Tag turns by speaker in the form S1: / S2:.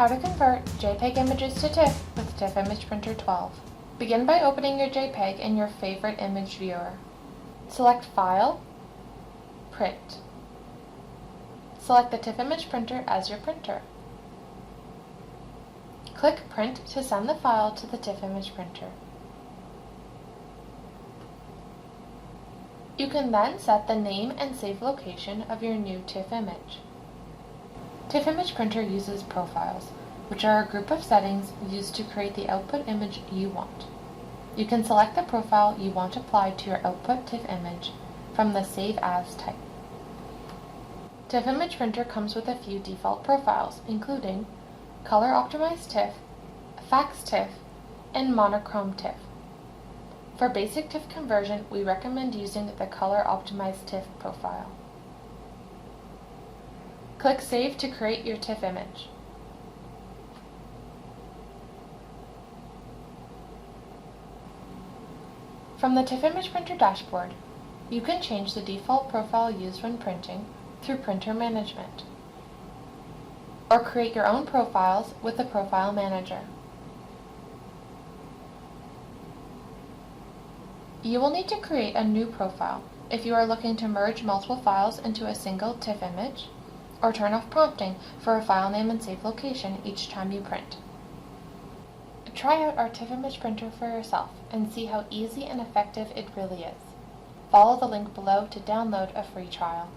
S1: How to convert JPEG images to TIFF with TIFF Image Printer 12. Begin by opening your JPEG in your favorite image viewer. Select File, Print. Select the TIFF Image Printer as your printer. Click Print to send the file to the TIFF Image Printer. You can then set the name and save location of your new TIFF image. TIFF Image Printer uses profiles, which are a group of settings used to create the output image you want. You can select the profile you want applied to your output TIFF image from the Save As type. TIFF Image Printer comes with a few default profiles, including Color Optimized TIFF, Fax TIFF, and Monochrome TIFF. For basic TIFF conversion, we recommend using the Color Optimized TIFF profile. Click Save to create your TIFF image. From the TIFF Image Printer dashboard, you can change the default profile used when printing through Printer Management, or create your own profiles with the Profile Manager. You will need to create a new profile if you are looking to merge multiple files into a single TIFF image, or turn off prompting for a file name and save location each time you print. Try out our TIFF Image Printer for yourself and see how easy and effective it really is. Follow the link below to download a free trial.